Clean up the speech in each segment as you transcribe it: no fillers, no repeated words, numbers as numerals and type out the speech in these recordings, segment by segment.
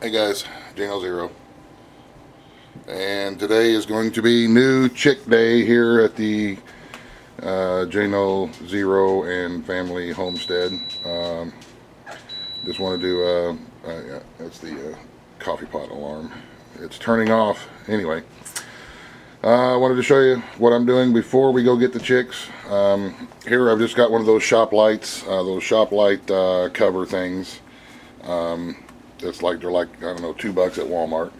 Hey guys, Jano Zero, and today is going to be new chick day here at the Jano Zero and Family Homestead. Just want to do that's the coffee pot alarm. It's turning off anyway. I wanted to show you what I'm doing before we go get the chicks. Here I've just got one of those shop lights, those shop light cover things. It's like they're like, I don't know, $2 at Walmart.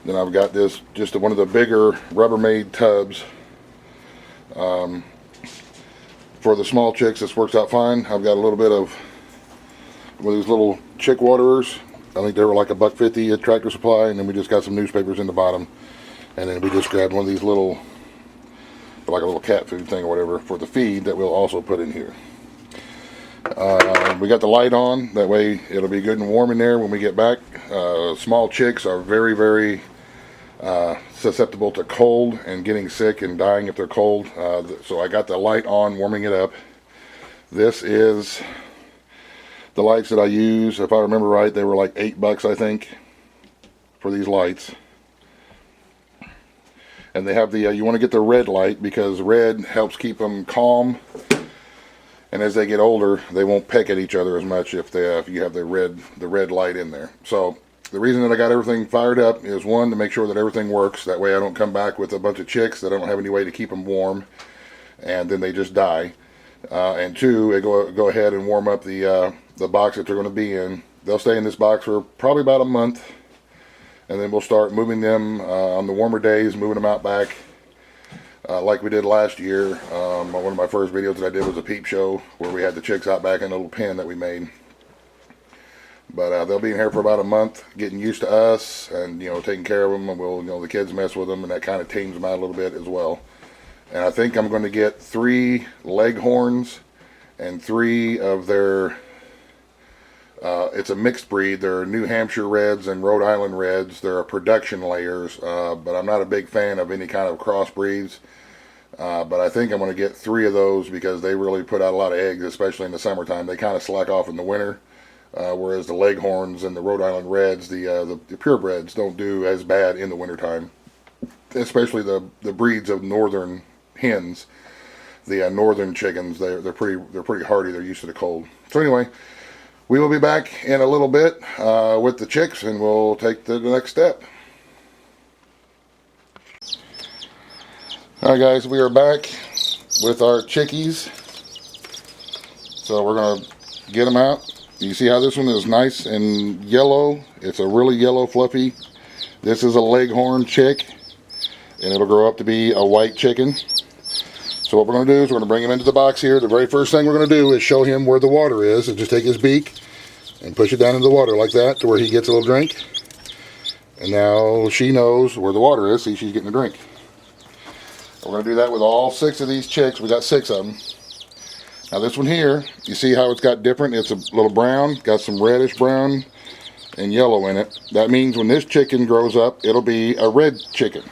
Then I've got this, just one of the bigger Rubbermaid tubs. For the small chicks, this works out fine. I've got a little bit of one of these little chick waterers. I think they were like $1.50 at Tractor Supply, and then we just got some newspapers in the bottom. And then we just grabbed one of these little, like a little cat food thing or whatever, for the feed that we'll also put in here. We got the light on, that way it'll be good and warm in there when we get back. Small chicks are very, very susceptible to cold and getting sick and dying if they're cold. So I got the light on, warming it up. This is the lights that I use. If I remember right, they were like $8, I think, for these lights. And they have the, you want to get the red light because red helps keep them calm. And as they get older, they won't peck at each other as much if you have the red light in there. So the reason that I got everything fired up is, one, to make sure that everything works. That way I don't come back with a bunch of chicks that I don't have any way to keep them warm, and then they just die. And two, I go ahead and warm up the box that they're going to be in. They'll stay in this box for probably about a month, and then we'll start moving them on the warmer days, moving them out back. Like we did last year. One of my first videos that I did was a peep show where we had the chicks out back in a little pen that we made. But they'll be in here for about a month, getting used to us and, taking care of them. And we'll, the kids mess with them, and that kind of tames them out a little bit as well. And I think I'm going to get 3 Leghorns and 3 of their, it's a mixed breed. They're New Hampshire Reds and Rhode Island Reds. They're production layers, but I'm not a big fan of any kind of crossbreeds. But I think I'm going to get 3 of those because they really put out a lot of eggs, especially in the summertime. They kind of slack off in the winter, whereas the Leghorns and the Rhode Island Reds, the purebreds, don't do as bad in the wintertime, especially the breeds of northern hens. The northern chickens, they're pretty hardy. They're used to the cold. So anyway, we will be back in a little bit with the chicks, and we'll take the next step. Alright guys, we are back with our chickies. So we're going to get them out. You see how this one is nice and yellow? It's a really yellow fluffy. This is a Leghorn chick, and it'll grow up to be a white chicken. So what we're going to do is we're going to bring him into the box here. The very first thing we're going to do is show him where the water is, and just take his beak and push it down into the water like that to where he gets a little drink. And now she knows where the water is. See, she's getting a drink. We're going to do that with all 6 of these chicks. We got 6 of them. Now this one here, you see how it's got different? It's a little brown, got some reddish brown and yellow in it. That means when this chicken grows up, it'll be a red chicken.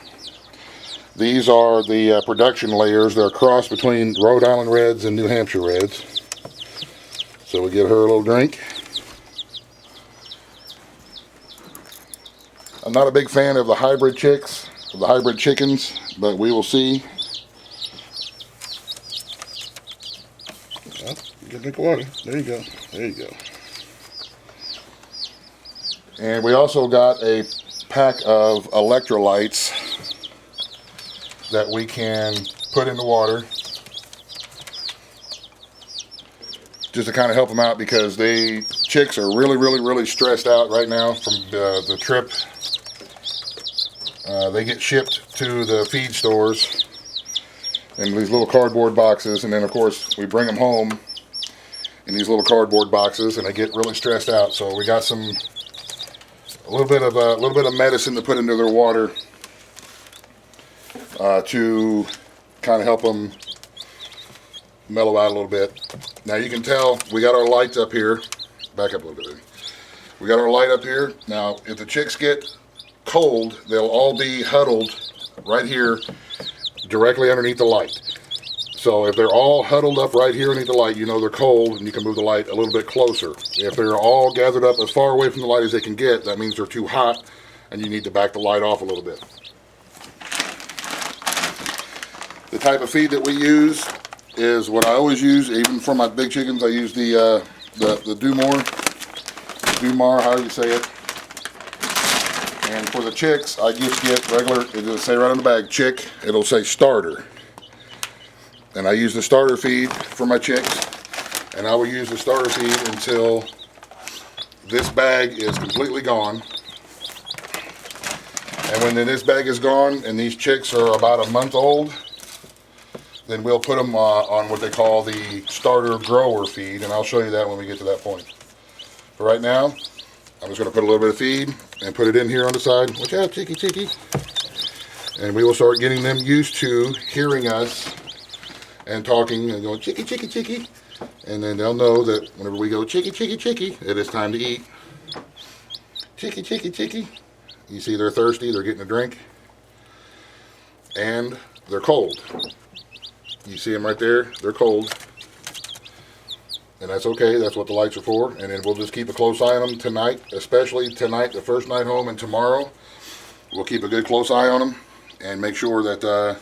These are the production layers. They're a cross between Rhode Island Reds and New Hampshire Reds. So we give her a little drink. I'm not a big fan of the hybrid chicks, of the hybrid chickens, but we will see. Well, you can drink water. There you go. There you go. And we also got a pack of electrolytes that we can put in the water just to kind of help them out, because chicks are really stressed out right now from the trip. They get shipped to the feed stores in these little cardboard boxes, and then of course we bring them home in these little cardboard boxes, and they get really stressed out. So we got a little bit of medicine to put into their water to kind of help them mellow out a little bit. Now you can tell we got our lights up here. Back up a little bit. We got our light up here. Now if the chicks get cold, they'll all be huddled right here directly underneath the light. So if they're all huddled up right here underneath the light, you know they're cold, and you can move the light a little bit closer. If they're all gathered up as far away from the light as they can get, that means they're too hot, and you need to back the light off a little bit. The type of feed that we use is what I always use, even for my big chickens. I use the Dumar, however you say it. And for the chicks, I just get regular, it'll say right on the bag, chick, it'll say starter. And I use the starter feed for my chicks, and I will use the starter feed until this bag is completely gone. And when this bag is gone and these chicks are about a month old, then we'll put them on what they call the starter grower feed, and I'll show you that when we get to that point. But right now, I'm just going to put a little bit of feed and put it in here on the side. Watch out, chicky, chicky. And we will start getting them used to hearing us and talking and going, chicky, chicky, chicky. And then they'll know that whenever we go, chicky, chicky, chicky, it is time to eat. Chicky, chicky, chicky. You see they're thirsty, they're getting a drink. And they're cold. You see them right there, they're cold. And that's okay, that's what the lights are for. And then we'll just keep a close eye on them tonight, especially tonight, the first night home, and tomorrow. We'll keep a good close eye on them and make sure that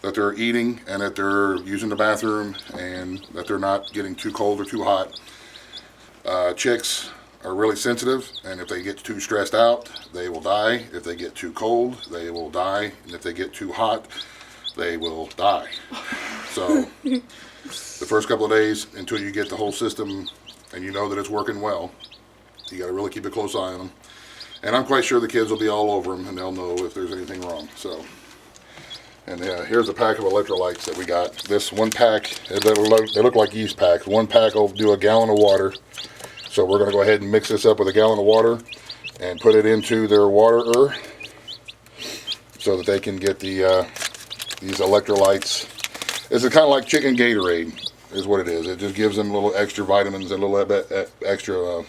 that they're eating and that they're using the bathroom and that they're not getting too cold or too hot. Chicks are really sensitive, and if they get too stressed out, they will die. If they get too cold, they will die. And if they get too hot, they will die. So the first couple of days, until you get the whole system and you know that it's working well, you got to really keep a close eye on them. And I'm quite sure the kids will be all over them, and they'll know if there's anything wrong. So, and here's a pack of electrolytes that we got. This one pack, they look like yeast packs. One pack will do a gallon of water. So we're going to go ahead and mix this up with a gallon of water and put it into their waterer so that they can get these electrolytes. It's kind of like chicken Gatorade is what it is. It just gives them a little extra vitamins and a little bit extra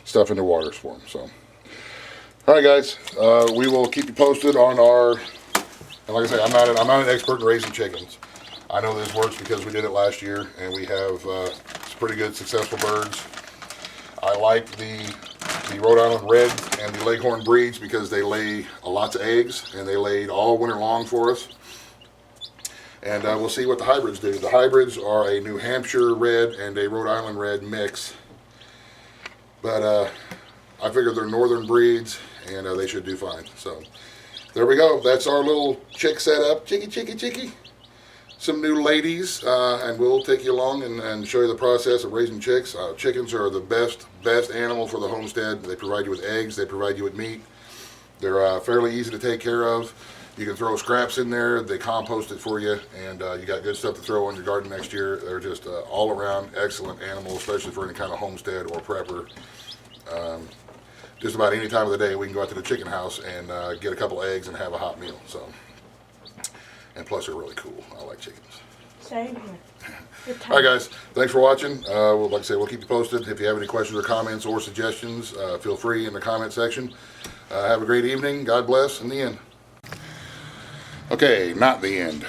stuff in their waters for them. So, all right, guys, we will keep you posted on our. And like I say, I'm not an expert in raising chickens. I know this works because we did it last year, and we have some pretty good successful birds. I like the Rhode Island Red and the Leghorn breeds because they lay lots of eggs, and they laid all winter long for us. And we'll see what the hybrids do. The hybrids are a New Hampshire Red and a Rhode Island Red mix. But I figure they're northern breeds, and they should do fine. So there we go. That's our little chick setup. Chicky, chicky, chicky. Some new ladies, and we'll take you along and show you the process of raising chicks. Chickens are the best animal for the homestead. They provide you with eggs. They provide you with meat. They're fairly easy to take care of. You can throw scraps in there. They compost it for you, and you got good stuff to throw on your garden next year. They're just all around excellent animals, especially for any kind of homestead or prepper. Just about any time of the day, we can go out to the chicken house and get a couple eggs and have a hot meal. So. And plus, they're really cool. I like chickens. Same here. All right, guys. Thanks for watching. Like I say, we'll keep you posted. If you have any questions or comments or suggestions, feel free in the comment section. Have a great evening. God bless. In the end. Okay, not the end.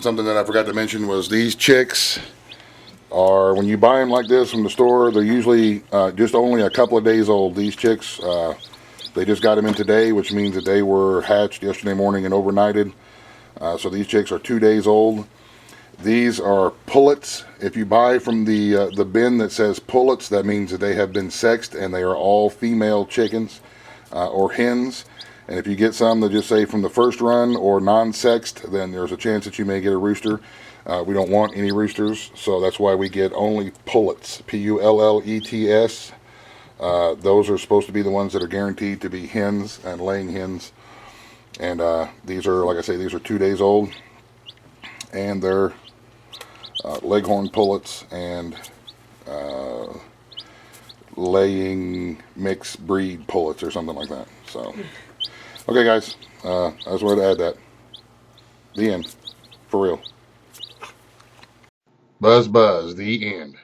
Something that I forgot to mention was these chicks are, when you buy them like this from the store, they're usually just only a couple of days old. These chicks, they just got them in today, which means that they were hatched yesterday morning and overnighted. So these chicks are 2 days old. These are pullets. If you buy from the bin that says pullets, that means that they have been sexed, and they are all female chickens or hens. And if you get some that just say from the first run or non-sexed, then there's a chance that you may get a rooster. We don't want any roosters, so that's why we get only pullets, P-U-L-L-E-T-S. Those are supposed to be the ones that are guaranteed to be hens and laying hens. And these are, like I say, these are 2 days old, and they're Leghorn pullets and laying mixed breed pullets or something like that. So, okay, guys, I just wanted to add that. The end, for real. Buzz, buzz, the end.